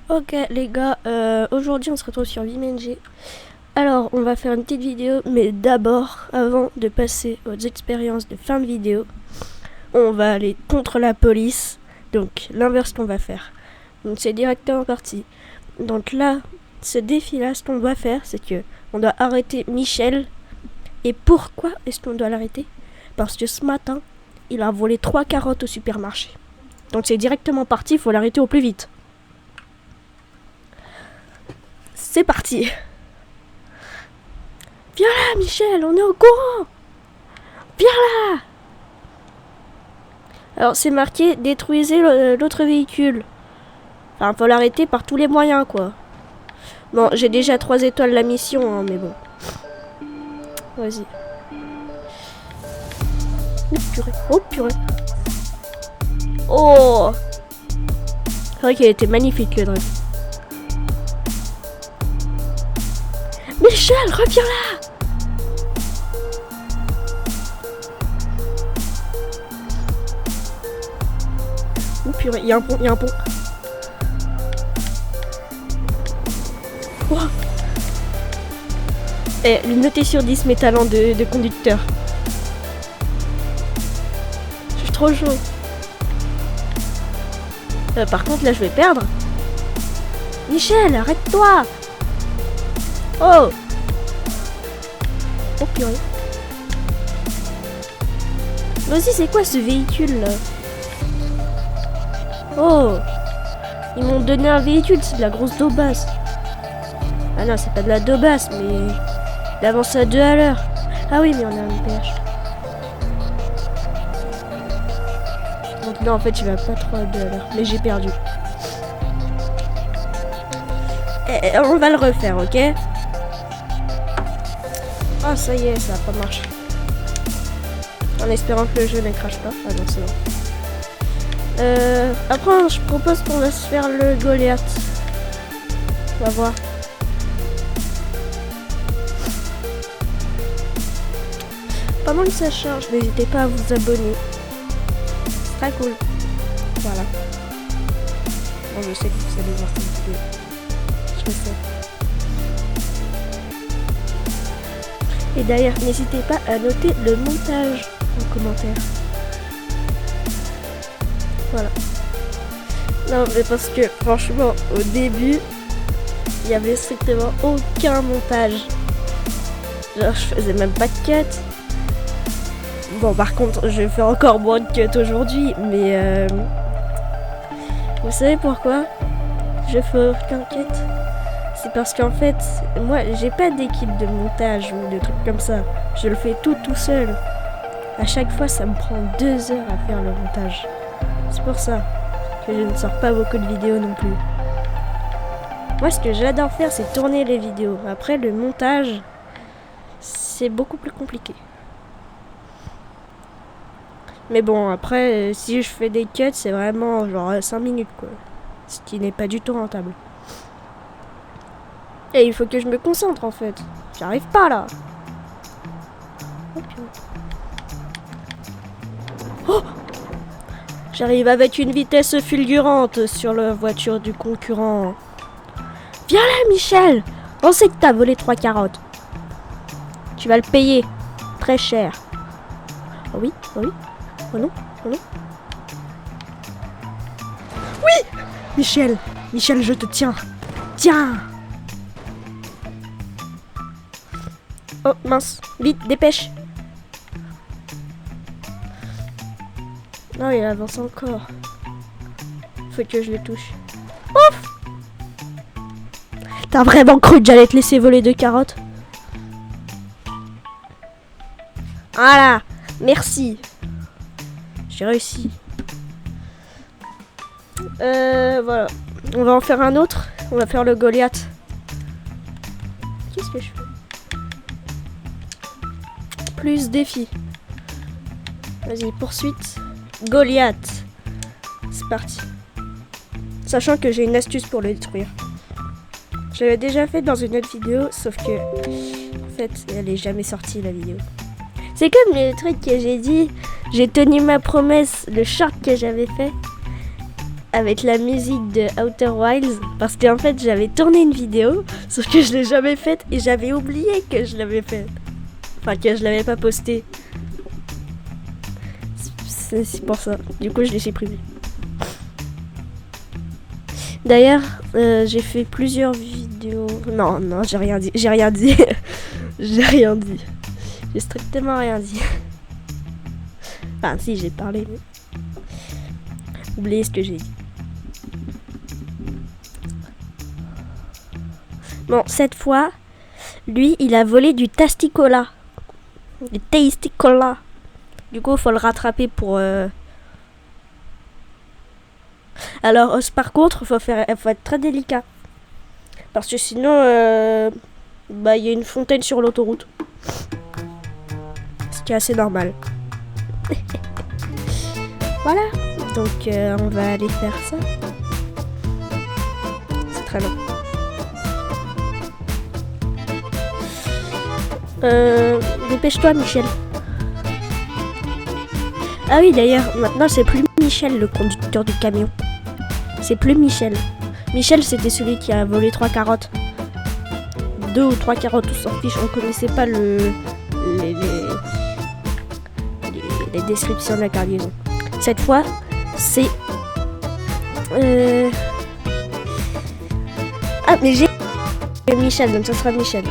Ok les gars, aujourd'hui on se retrouve sur VMNG. Alors on va faire une petite vidéo, mais d'abord, avant de passer aux expériences de fin de vidéo, on va aller contre la police. Donc l'inverse qu'on va faire. Donc c'est directement parti. Donc là, ce défi là, ce qu'on doit faire, c'est que on doit arrêter Michel. Et pourquoi est-ce qu'on doit l'arrêter? Parce que ce matin, il a volé 3 carottes au supermarché. Donc c'est directement parti, il faut l'arrêter au plus vite. C'est parti. Viens là, Michel, on est au courant. Viens là. Alors, c'est marqué détruisez l'autre véhicule. Enfin, faut l'arrêter par tous les moyens, quoi. Bon, j'ai déjà 3 étoiles la mission, hein, mais bon. Vas-y. Oh purée. Oh purée. Oh. C'est vrai qu'il était magnifique, le drone. Michel, reviens là. Oh purée, il y a un pont, il y a un pont. Oh. Eh, notez sur 10 mes talents de conducteur. Je suis trop chaud. Par contre, là, je vais perdre. Michel, arrête-toi. Oh. Oh purée. Vas-y, c'est quoi ce véhicule là? Oh. Ils m'ont donné un véhicule, c'est de la grosse daubasse. Ah non, c'est pas de la daubasse, mais il avance à 2 à l'heure. Ah oui, mais on a un péage. Donc non, en fait, il va pas trop à 2 à l'heure. Mais j'ai perdu. Et on va le refaire, ok? Ah, ça y est, ça a pas marché. En espérant que le jeu ne crache pas. Ah non, c'est bon. Après, je propose qu'on va se faire le Goliath. On va voir. Pendant que ça charge, n'hésitez pas à vous abonner. C'est très cool. Voilà. Bon, je sais que vous allez voir cette vidéo. Je le sais. Et d'ailleurs, n'hésitez pas à noter le montage en commentaire. Voilà. Non, mais parce que franchement, au début, il n'y avait strictement aucun montage. Genre, je faisais même pas de cut. Bon, par contre, je vais faire encore moins de cut aujourd'hui, mais vous savez pourquoi je fais aucun cut? C'est parce qu'en fait, moi, j'ai pas d'équipe de montage ou de trucs comme ça. Je le fais tout seul. À chaque fois, ça me prend 2 heures à faire le montage. C'est pour ça que je ne sors pas beaucoup de vidéos non plus. Moi, ce que j'adore faire, c'est tourner les vidéos. Après, le montage, c'est beaucoup plus compliqué. Mais bon, après, si je fais des cuts, c'est vraiment genre 5 minutes, quoi. Ce qui n'est pas du tout rentable. Et il faut que je me concentre, en fait. J'arrive pas, là. Oh! J'arrive avec une vitesse fulgurante sur la voiture du concurrent. Viens là, Michel! On sait que t'as volé 3 carottes. Tu vas le payer. Très cher. Oh oui, oh oui. Oh non, oh non. Oui! Michel, Michel, je te tiens. Tiens! Oh mince, vite, dépêche. Non, il avance encore. Faut que je le touche. Ouf! T'as vraiment cru que j'allais te laisser voler 2 carottes? Voilà, merci. J'ai réussi. Voilà. On va en faire un autre. On va faire le Goliath. Qu'est-ce que je fais? Plus défi. Vas-y, poursuite. Goliath. C'est parti. Sachant que j'ai une astuce pour le détruire. Je l'avais déjà fait dans une autre vidéo, sauf que en fait, elle est jamais sortie la vidéo. C'est comme le truc que j'ai dit. J'ai tenu ma promesse, le short que j'avais fait. avec la musique de Outer Wilds parce qu'en fait j'avais tourné une vidéo sauf que je l'ai jamais faite et j'avais oublié que je l'avais faite. Enfin que je l'avais pas postée. C'est pour ça. Du coup je l'ai supprimée. D'ailleurs j'ai fait plusieurs vidéos. Non, j'ai rien dit. J'ai rien dit. J'ai rien dit. J'ai strictement rien dit. Enfin si j'ai parlé mais... Oubliez ce que j'ai dit. Bon, cette fois, lui, il a volé du Tasticola. Du Tasticola. Du coup, il faut le rattraper pour... Alors, par contre, il faut être très délicat. Parce que sinon, bah, y a une fontaine sur l'autoroute. Ce qui est assez normal. Voilà. Donc, on va aller faire ça. C'est très long. Dépêche-toi, Michel. Ah oui, d'ailleurs, maintenant, c'est plus Michel, le conducteur du camion. C'est plus Michel. Michel, c'était celui qui a volé 3 carottes. 2 ou 3 carottes, on s'en fiche. On connaissait pas les descriptions de la cargaison. Cette fois, c'est... Ah, mais j'ai... Michel, donc ça sera Michel.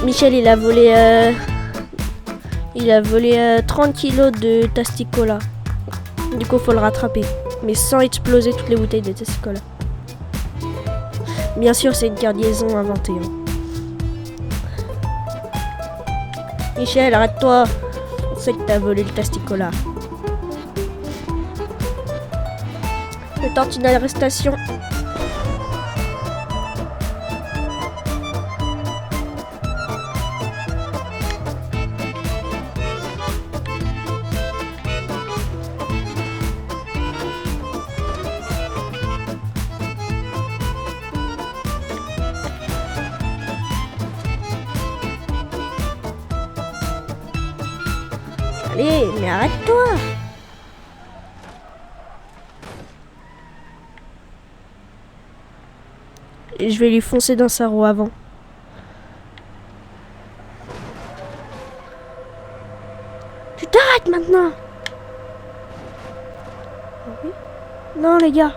Michel, il a volé 30 kilos de Tasticola. Du coup, faut le rattraper. Mais sans exploser toutes les bouteilles de Tasticola. Bien sûr, c'est une cargaison inventée. Hein. Michel, arrête-toi. On sait que t'as volé le Tasticola. Je tente une arrestation. Allez, mais arrête-toi! Et je vais lui foncer dans sa roue avant. Tu t'arrêtes maintenant! Oui. Non, les gars.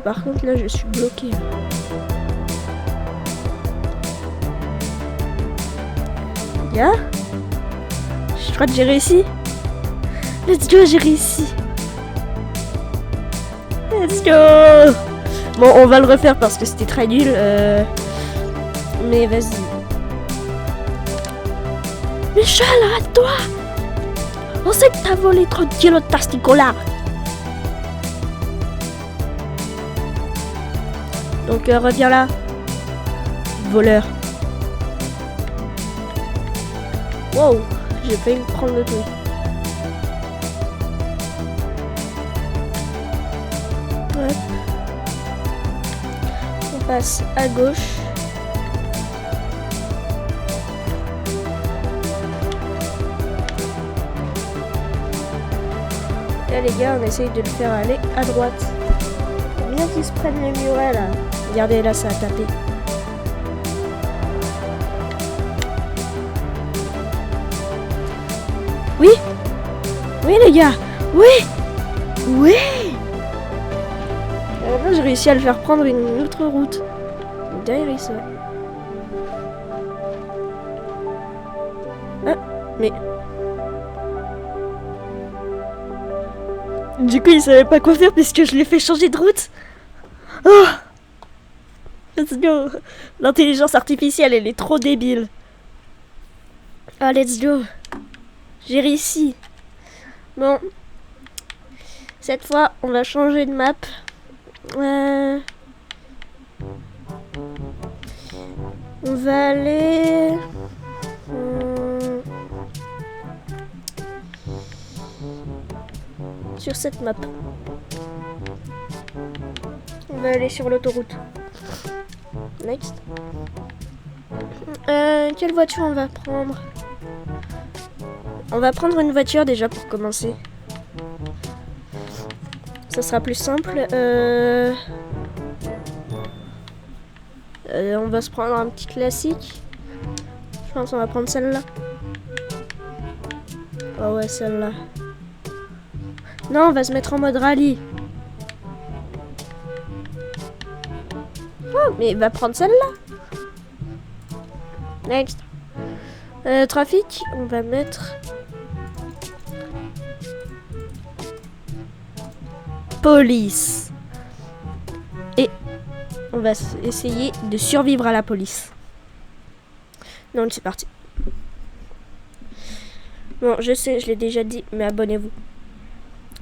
Par contre, là, je suis bloqué. Yeah. Je crois que j'ai réussi. Let's go, j'ai réussi. Let's go. Bon, on va le refaire parce que c'était très nul. Mais vas-y. Michel, arrête-toi. On sait que t'as volé 30 kilos de Tasticola. Donc reviens là. Voleur. Wow, j'ai failli prendre le truc. Ouais. On passe à gauche. Là les gars, on essaye de le faire aller à droite. Faut bien qu'ils se prennent les murets là. Regardez là, ça a tapé. Oui. Oui les gars. Oui. Oui. Là, j'ai réussi à le faire prendre une autre route. Derrière ça. Ah, mais... Du coup, il savait pas quoi faire puisque je l'ai fait changer de route. Oh. Let's go. L'intelligence artificielle, elle est trop débile. Ah, let's go. J'ai réussi. Bon. Cette fois, on va changer de map. On va aller... sur cette map. On va aller sur l'autoroute. Next. Quelle voiture on va prendre? On va prendre une voiture déjà pour commencer. Ça sera plus simple. On va se prendre un petit classique. Je pense qu'on va prendre celle-là. Oh ouais, celle-là. Non, on va se mettre en mode rallye. Oh, mais il va prendre celle-là. Next. Trafic, on va mettre... Police. Et on va essayer de survivre à la police. Donc c'est parti. Bon, je sais, je l'ai déjà dit, mais abonnez-vous.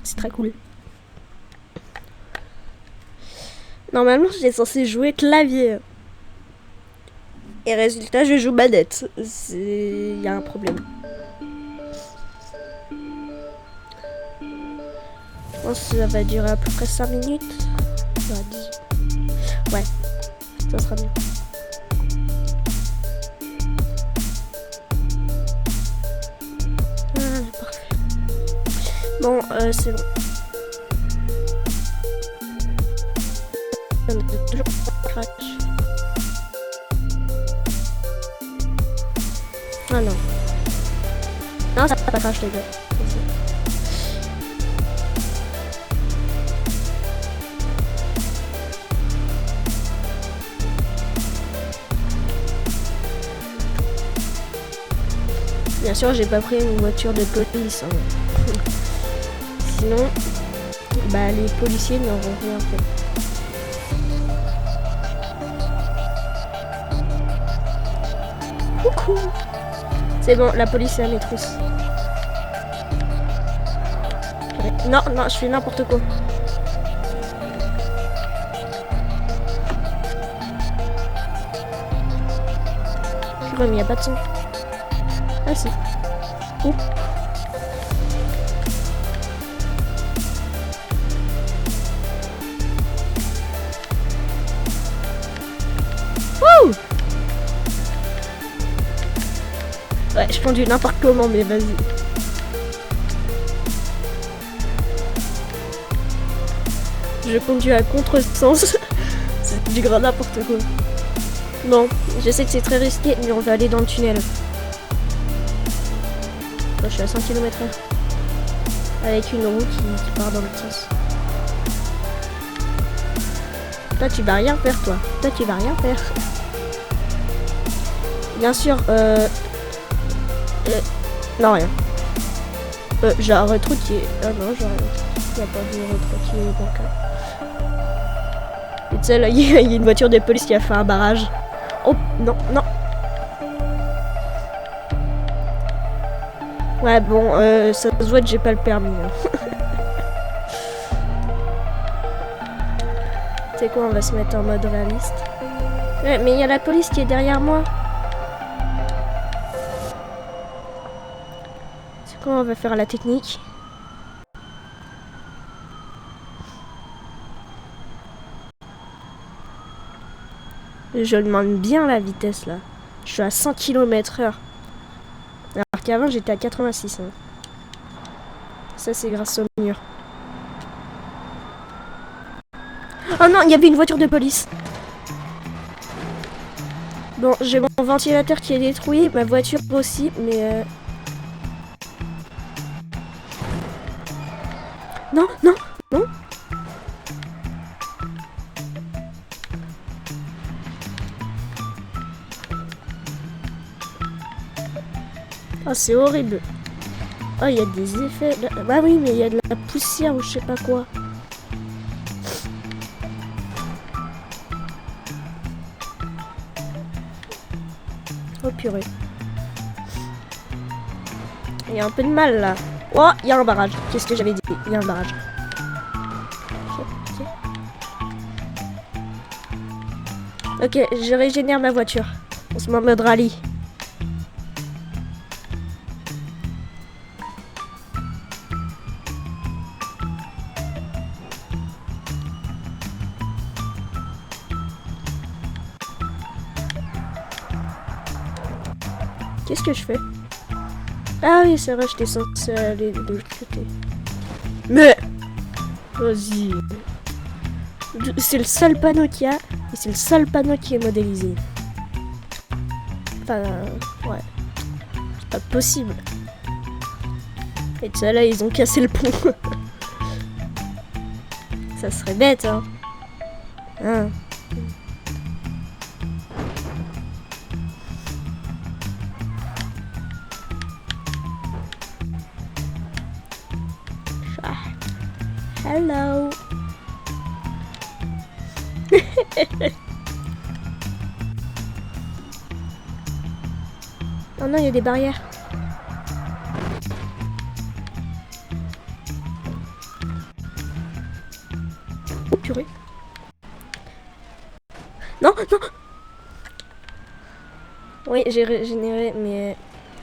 C'est très cool. Normalement, j'étais censé jouer clavier. Et résultat, je joue manette. Il y a un problème. Je pense que ça va durer à peu près 5 minutes. Ouais, ça sera bien. Ah, parfait. Bon, c'est bon. Toujours crash. Ah non. Non, ça va pas crash les gars. Bien sûr, j'ai pas pris une voiture de police. Hein. Sinon, bah les policiers n'auront rien fait. Coucou. C'est bon, la police est à mes trousses. Non, non, je fais n'importe quoi. Purée, mais il n'y a pas de son. Ah si. Ouh. Ouh. Ouais, je conduis n'importe comment, mais vas-y. Je conduis à contresens. C'est du grand n'importe quoi. Bon, je sais que c'est très risqué, mais on va aller dans le tunnel. Là, je suis à 100 km/h. Avec une roue qui part dans l'autre sens. Toi, tu vas rien faire, toi. Toi, tu vas rien faire. Bien sûr, non, rien. J'ai un rétro qui est... Ah non, j'ai rien. Il n'y a pas de rétro qui est bancal. Et tu sais, là, il y a une voiture de police qui a fait un barrage. Oh, non, non. Ouais, bon, ça se voit que j'ai pas le permis. Hein. Tu sais quoi, on va se mettre en mode réaliste. Ouais, mais il y a la police qui est derrière moi. C'est quoi, on va faire la technique. Je demande bien la vitesse là. Je suis à 100 km/h. Alors qu'avant j'étais à 86. Hein. Ça c'est grâce au mur. Oh non, il y avait une voiture de police. Bon, j'ai mon ventilateur qui est détruit, ma voiture aussi, mais... Non, non, non. Oh, c'est horrible. Oh, il y a des effets... Bah oui, mais il y a de la poussière ou je sais pas quoi. Oh purée. Il y a un peu de mal là. Oh, il y a un barrage. Qu'est-ce que j'avais dit? Il y a un barrage. Ok, je régénère ma voiture. On se met en mode rallye. Qu'est-ce que je fais? Ah oui, c'est vrai, j'étais censé aller de l'autre côté. Mais... Vas-y. C'est le seul panneau qu'il y a. Et c'est le seul panneau qui est modélisé. Enfin, ouais. C'est pas possible. Et ça là, ils ont cassé le pont. Ça serait bête, hein. Hello. Oh non, il y a des barrières. Oh purée. Non, non. Oui, j'ai régénéré, mais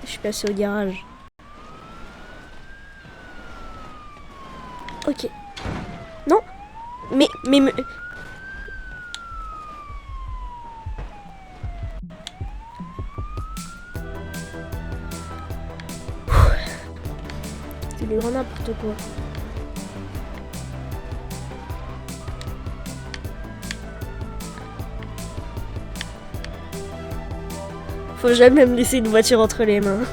je suis passé au garage. Ok. Non. Mais... C'est du grand n'importe quoi. Faut jamais me laisser une voiture entre les mains.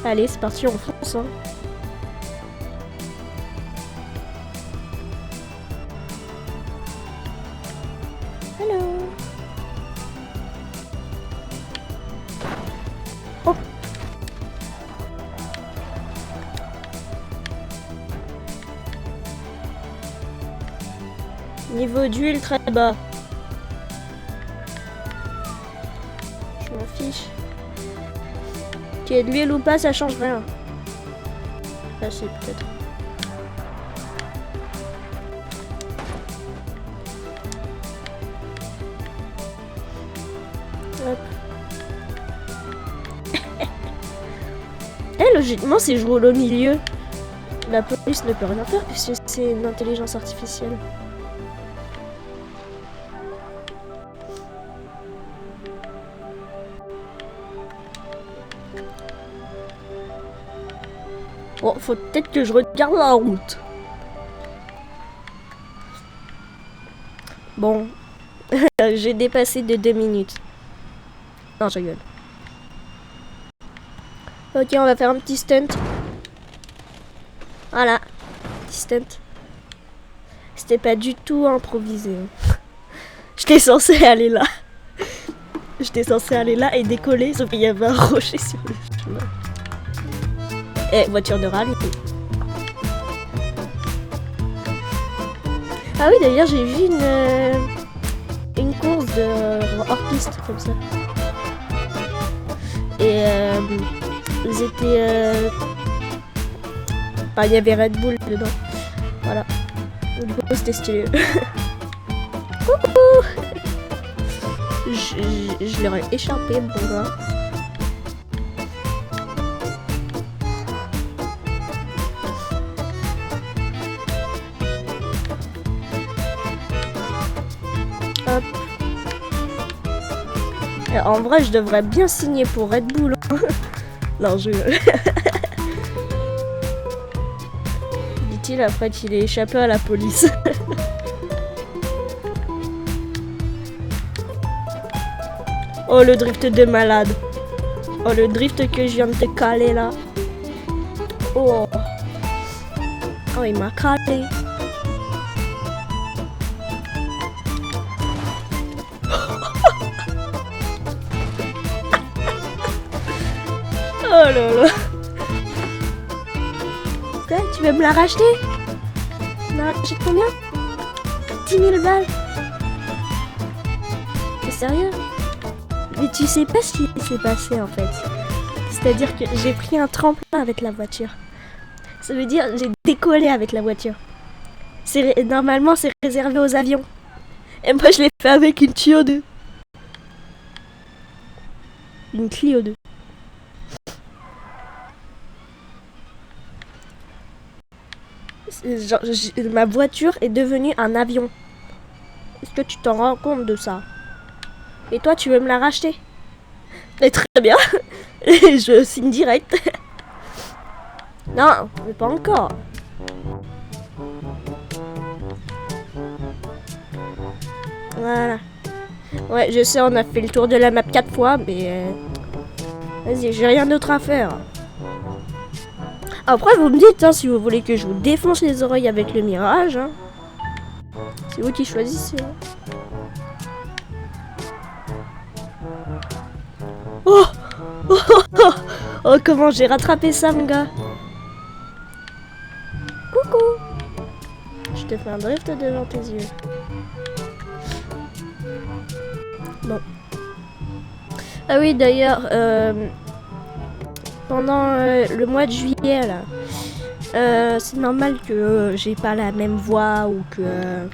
Allez, c'est parti, on fonce, hein. Hello. Oh. Niveau d'huile très bas. Je m'en fiche. Qu'il y ait de l'huile ou pas, ça change rien. Ah si, peut-être. Hop. Eh, logiquement, si je roule au milieu, la police ne peut rien faire puisque c'est une intelligence artificielle. Bon, faut peut-être que je regarde la route. Bon, j'ai dépassé de 2 minutes. Non, je rigole. Ok, on va faire un petit stunt. Voilà, petit stunt. C'était pas du tout improvisé. J'étais censée aller là. J'étais censée aller là et décoller, sauf qu'il y avait un rocher sur le chemin. Eh, voiture de rallye. Ah oui, d'ailleurs, j'ai vu une course de hors-piste comme ça. Et ils étaient... Enfin, il y avait Red Bull dedans. Voilà. Du coup, c'était stylé. Coucou. Je leur ai échappé, bon gars. Hop. Et en vrai, je devrais bien signer pour Red Bull. Non, je... Dit-il après qu'il ait échappé à la police. Oh, le drift de malade. Oh, le drift que je viens de te caler là. Oh. Oh, il m'a calé. Oh là là. Quoi, tu veux me la racheter? Non, j'ai combien? 10 000 balles. T'es sérieux? Mais tu sais pas ce qui s'est passé en fait. C'est-à-dire que j'ai pris un tremplin avec la voiture. Ça veut dire j'ai décollé avec la voiture. Normalement c'est réservé aux avions. Et moi je l'ai fait avec une Clio 2. Une Clio 2. Genre, ma voiture est devenue un avion. Est-ce que tu t'en rends compte de ça? Et toi, tu veux me la racheter? Et très bien. Je signe direct. Non, mais pas encore. Voilà. Ouais, je sais, on a fait le tour de la map 4 fois, mais... Vas-y, j'ai rien d'autre à faire. Après, vous me dites, hein, si vous voulez que je vous défonce les oreilles avec le mirage. Hein. C'est vous qui choisissez. Hein. Oh, oh, oh, oh, oh, comment j'ai rattrapé ça, mon gars. Coucou. Je te fais un drift devant tes yeux. Bon. Ah oui, d'ailleurs, pendant le mois de juillet, là, c'est normal que j'ai pas la même voix ou que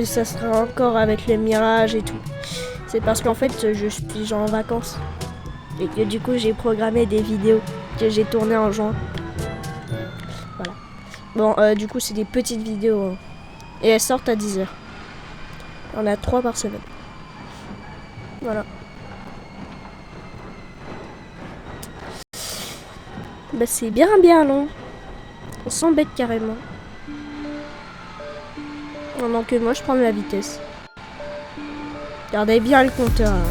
ça sera encore avec le mirage et tout. C'est parce qu'en fait, je suis genre en vacances. Et que du coup, j'ai programmé des vidéos que j'ai tournées en juin. Voilà. Bon, du coup, c'est des petites vidéos. Hein. Et elles sortent à 10h. On a 3 par semaine. Voilà. Bah, c'est bien long. On s'embête carrément. Pendant que moi, je prends de la vitesse. Regardez bien le compteur. Hein.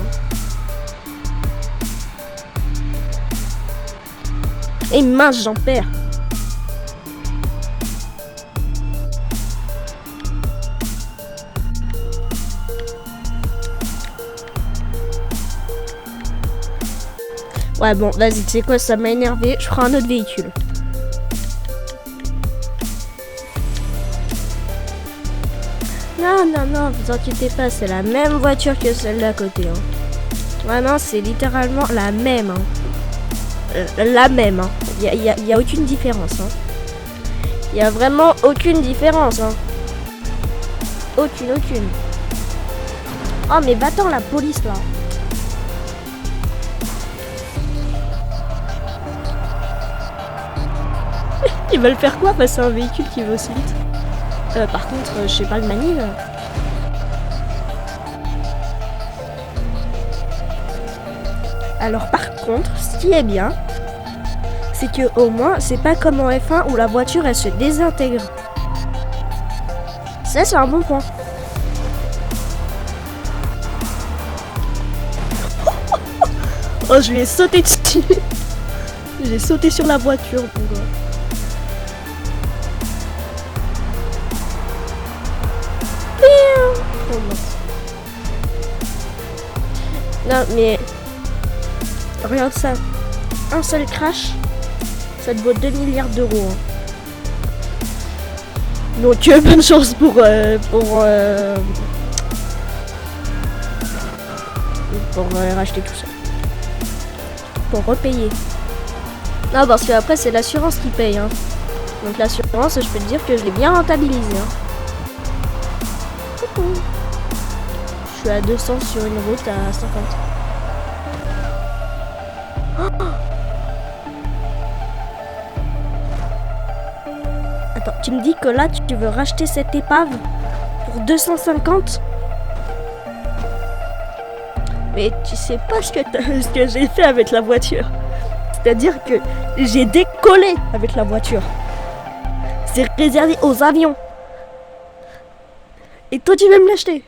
Et mince, j'en perds. Ouais, bon, vas-y, tu sais quoi, ça m'a énervé. Je prends un autre véhicule. Non, vous inquiétez pas, c'est la même voiture que celle d'à côté. Hein. Ouais, non, c'est littéralement la même. Hein. La même. Hein. Y a aucune différence. Hein. Y a vraiment aucune différence. Hein. Aucune. Oh, mais va-t'en, la police, là. Ils veulent faire quoi passer un véhicule qui va aussi vite? Par contre, je sais pas le manier. Alors par contre, ce qui est bien, c'est que au moins, c'est pas comme en F1 où la voiture elle se désintègre. Ça, c'est un bon point. Oh, je vais sauter dessus. J'ai sauté sur la voiture, mon gars. Non, mais... Regarde ça. Un seul crash, ça te vaut 2 milliards d'euros. Hein. Donc, bonne chance pour racheter tout ça. Pour repayer. Non, parce qu'après, c'est l'assurance qui paye. Hein. Donc, l'assurance, je peux te dire que je l'ai bien rentabilisé. Hein. Coucou. Je suis à 200 sur une route à 50. Oh, attends, tu me dis que là, tu veux racheter cette épave pour 250? Mais tu sais pas ce que j'ai fait avec la voiture. C'est-à-dire que j'ai décollé avec la voiture. C'est réservé aux avions. Et toi, tu veux me l'acheter?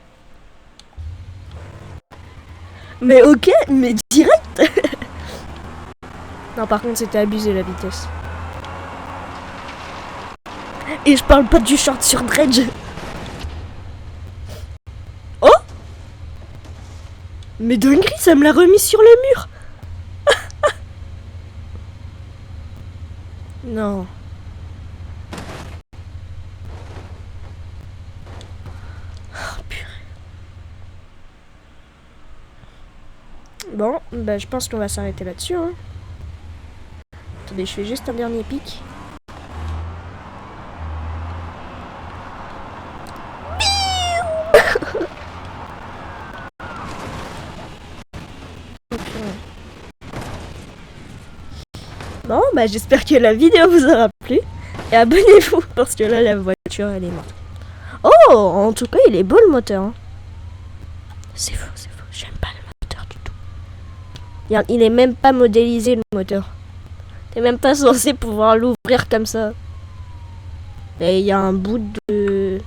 Mais ok, mais direct. Non, par contre, c'était abusé la vitesse. Et je parle pas du short sur Dredge. Oh! Mais dinguerie, ça me l'a remis sur le mur. Non. Oh, purée. Bon, bah je pense qu'on va s'arrêter là-dessus. Hein. Attendez, je fais juste un dernier pic. Bon, bah j'espère que la vidéo vous aura plu. Et abonnez-vous, parce que là, la voiture, elle est morte. Oh, en tout cas, il est beau le moteur. Hein. C'est faux, j'aime pas le moteur du tout. Regarde, il est même pas modélisé le moteur. T'es même pas censé pouvoir l'ouvrir comme ça. Et il y a un bout de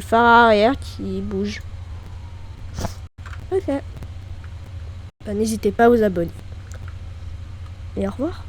phare arrière qui bouge. Ok. Bah, n'hésitez pas à vous abonner. Et au revoir.